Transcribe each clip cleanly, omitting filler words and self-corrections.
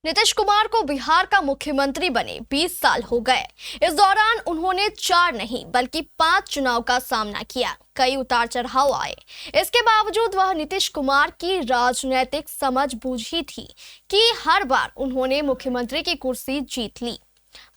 नीतीश कुमार को बिहार का मुख्यमंत्री बने 20 साल हो गए। इस दौरान उन्होंने 4 नहीं बल्कि 5 चुनाव का सामना किया। कई उतार चढ़ाव आए। इसके बावजूद वह नीतीश कुमार की राजनीतिक समझ बूझी थी कि हर बार उन्होंने मुख्यमंत्री की कुर्सी जीत ली,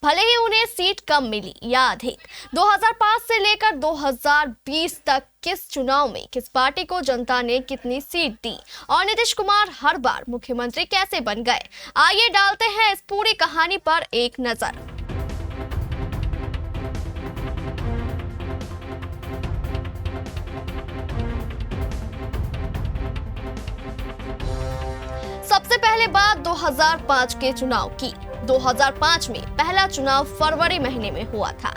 भले ही उन्हें सीट कम मिली या अधिक। 2005 से लेकर 2020 तक किस चुनाव में किस पार्टी को जनता ने कितनी सीट दी और नीतीश कुमार हर बार मुख्यमंत्री कैसे बन गए, आइए डालते हैं इस पूरी कहानी पर एक नजर। सबसे पहले बात 2005 के चुनाव की। 2005 में पहला चुनाव फरवरी महीने में हुआ था।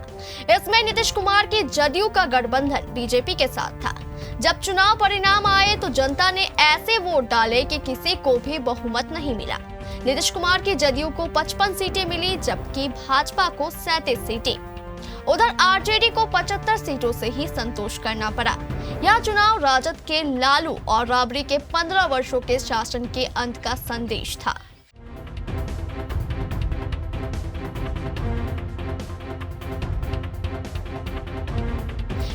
इसमें नीतीश कुमार की जदयू का गठबंधन बीजेपी के साथ था। जब चुनाव परिणाम आए तो जनता ने ऐसे वोट डाले कि किसी को भी बहुमत नहीं मिला। नीतीश कुमार की जदयू को 55 सीटें मिली, जबकि भाजपा को 37 सीटें। उधर आरजेडी को 75 सीटों से ही संतोष करना पड़ा। यह चुनाव राजद के लालू और राबड़ी के 15 वर्षों के शासन के अंत का संदेश था।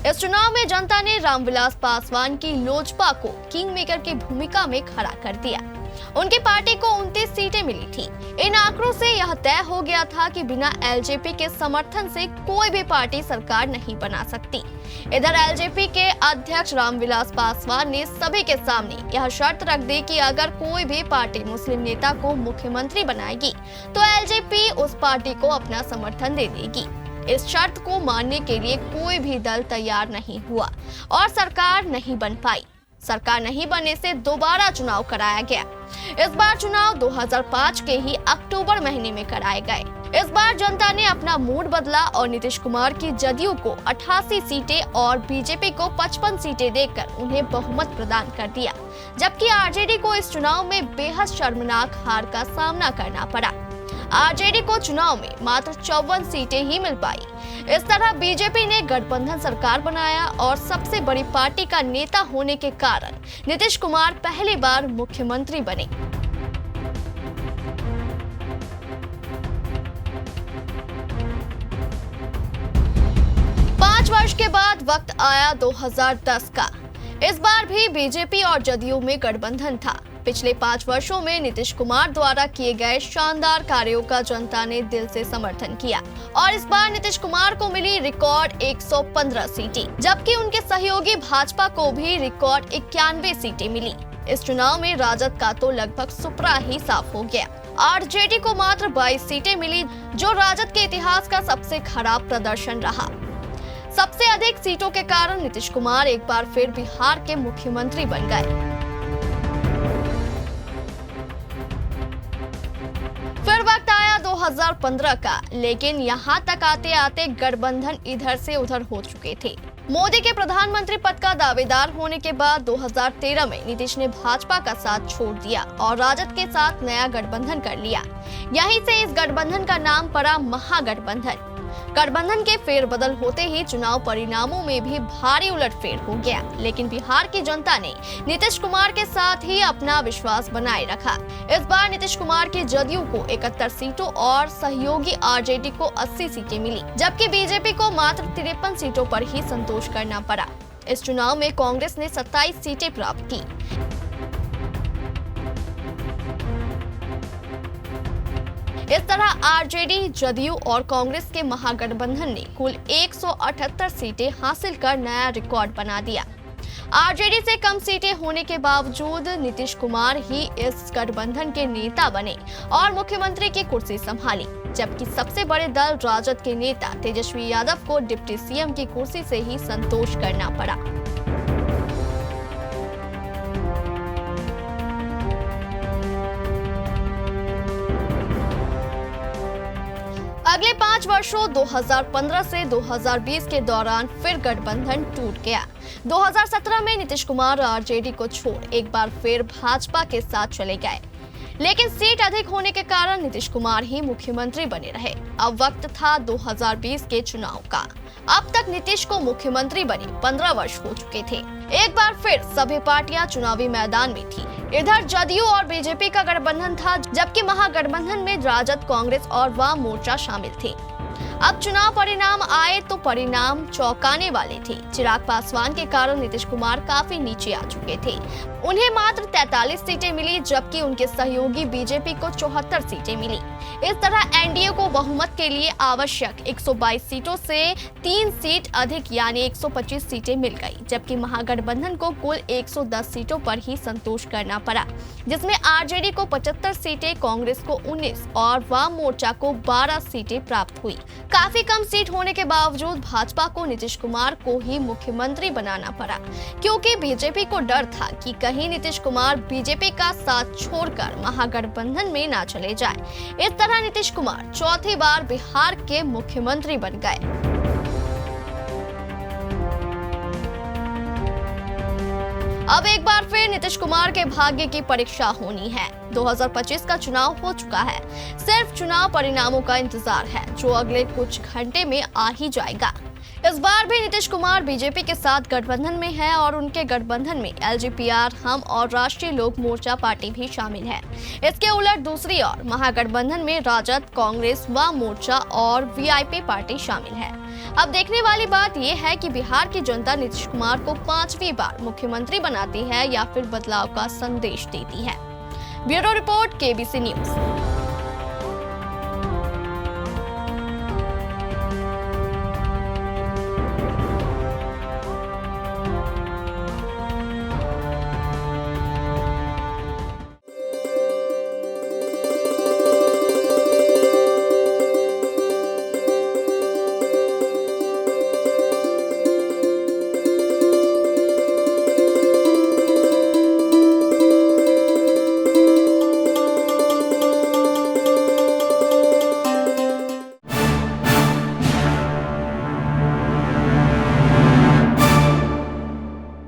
इस चुनाव में जनता ने रामविलास पासवान की लोजपा को किंग मेकर की भूमिका में खड़ा कर दिया। उनकी पार्टी को 29 सीटें मिली थी। इन आंकड़ों से यह तय हो गया था कि बिना एलजेपी के समर्थन से कोई भी पार्टी सरकार नहीं बना सकती। इधर एलजेपी के अध्यक्ष रामविलास पासवान ने सभी के सामने यह शर्त रख दी कि अगर कोई भी पार्टी मुस्लिम नेता को मुख्यमंत्री बनाएगी तो एलजेपी उस पार्टी को अपना समर्थन दे देगी। इस शर्त को मानने के लिए कोई भी दल तैयार नहीं हुआ और सरकार नहीं बन पाई। सरकार नहीं बनने से दोबारा चुनाव कराया गया। इस बार चुनाव 2005 के ही अक्टूबर महीने में कराए गए। इस बार जनता ने अपना मूड बदला और नीतीश कुमार की जदयू को 88 सीटें और बीजेपी को 55 सीटें देकर उन्हें बहुमत प्रदान कर दिया, जबकि आरजेडी को इस चुनाव में बेहद शर्मनाक हार का सामना करना पड़ा। आरजेडी को चुनाव में मात्र 54 सीटें ही मिल पाई। इस तरह बीजेपी ने गठबंधन सरकार बनाया और सबसे बड़ी पार्टी का नेता होने के कारण नीतीश कुमार पहली बार मुख्यमंत्री बने। पांच वर्ष के बाद वक्त आया 2010 का। इस बार भी बीजेपी और जदयू में गठबंधन था। पिछले 5 वर्षों में नीतीश कुमार द्वारा किए गए शानदार कार्यों का जनता ने दिल से समर्थन किया और इस बार नीतीश कुमार को मिली रिकॉर्ड 115 सीटें, जबकि उनके सहयोगी भाजपा को भी रिकॉर्ड 91 सीटें मिली। इस चुनाव में राजद का तो लगभग सुपरा ही साफ हो गया। आरजेडी को मात्र 22 सीटें मिली, जो राजद के इतिहास का सबसे खराब प्रदर्शन रहा। सबसे अधिक सीटों के कारण नीतीश कुमार एक बार फिर बिहार के मुख्यमंत्री बन गए। फिर वक्त आया 2015 का, लेकिन यहाँ तक आते आते गठबंधन इधर से उधर हो चुके थे। मोदी के प्रधानमंत्री पद का दावेदार होने के बाद 2013 में नीतीश ने भाजपा का साथ छोड़ दिया और राजद के साथ नया गठबंधन कर लिया। यहीं से इस गठबंधन का नाम पड़ा महागठबंधन। गठबंधन के फेरबदल होते ही चुनाव परिणामों में भी भारी उलटफेर हो गया, लेकिन बिहार की जनता ने नीतीश कुमार के साथ ही अपना विश्वास बनाए रखा। इस बार नीतीश कुमार की जदयू को 71 सीटों और सहयोगी आरजेडी को 80 सीटें मिली, जबकि बीजेपी को मात्र 53 सीटों पर ही संतोष करना पड़ा। इस चुनाव में कांग्रेस ने 27 सीटें प्राप्त की। इस तरह आरजेडी, जदयू और कांग्रेस के महागठबंधन ने कुल 178 सीटें हासिल कर नया रिकॉर्ड बना दिया। आरजेडी से कम सीटें होने के बावजूद नीतीश कुमार ही इस गठबंधन के नेता बने और मुख्यमंत्री की कुर्सी संभाली, जबकि सबसे बड़े दल राजद के नेता तेजस्वी यादव को डिप्टी सीएम की कुर्सी से ही संतोष करना पड़ा। अगले 5 वर्षों 2015 से 2020 के दौरान फिर गठबंधन टूट गया। 2017 में नीतीश कुमार आरजेडी को छोड़ एक बार फिर भाजपा के साथ चले गए। लेकिन सीट अधिक होने के कारण नीतीश कुमार ही मुख्यमंत्री बने रहे। अब वक्त था 2020 के चुनाव का। अब तक नीतीश को मुख्यमंत्री बने 15 वर्ष हो चुके थे। एक बार फिर सभी पार्टियां चुनावी मैदान में थी। इधर जदयू और बीजेपी का गठबंधन था, जबकि महागठबंधन में राजद, कांग्रेस और वाम मोर्चा शामिल थे। अब चुनाव परिणाम आए तो परिणाम चौंकाने वाले थे। चिराग पासवान के कारण नीतीश कुमार काफी नीचे आ चुके थे। उन्हें मात्र 43 सीटें मिली, जबकि उनके सहयोगी बीजेपी को 74 सीटें मिली। इस तरह एनडीए को बहुमत के लिए आवश्यक 122 सीटों से 3 सीट अधिक यानी 125 सीटें मिल गई, जबकि महागठबंधन को कुल 110 सीटों पर ही संतोष करना पड़ा, जिसमें आरजेडी को 75 सीटें, कांग्रेस को 19 और वाम मोर्चा को 12 सीटें प्राप्त हुई। काफी कम सीट होने के बावजूद भाजपा को नीतीश कुमार को ही मुख्यमंत्री बनाना पड़ा, क्योंकि बीजेपी को डर था कि कहीं नीतीश कुमार बीजेपी का साथ छोड़कर महागठबंधन में ना चले जाए। इस तरह नीतीश कुमार चौथी बार बिहार के मुख्यमंत्री बन गए। अब एक बार फिर नीतीश कुमार के भाग्य की परीक्षा होनी है। 2025 का चुनाव हो चुका है, सिर्फ चुनाव परिणामों का इंतजार है, जो अगले कुछ घंटे में आ ही जाएगा। इस बार भी नीतीश कुमार बीजेपी के साथ गठबंधन में है और उनके गठबंधन में एलजेपीआर, हम और राष्ट्रीय लोक मोर्चा पार्टी भी शामिल है। इसके उलट दूसरी ओर महागठबंधन में राजद, कांग्रेस, वाम मोर्चा और वीआईपी पार्टी शामिल है। अब देखने वाली बात यह है कि बिहार की जनता नीतीश कुमार को 5वीं बार मुख्यमंत्री बनाती है या फिर बदलाव का संदेश देती है। Bureau report, KBC news.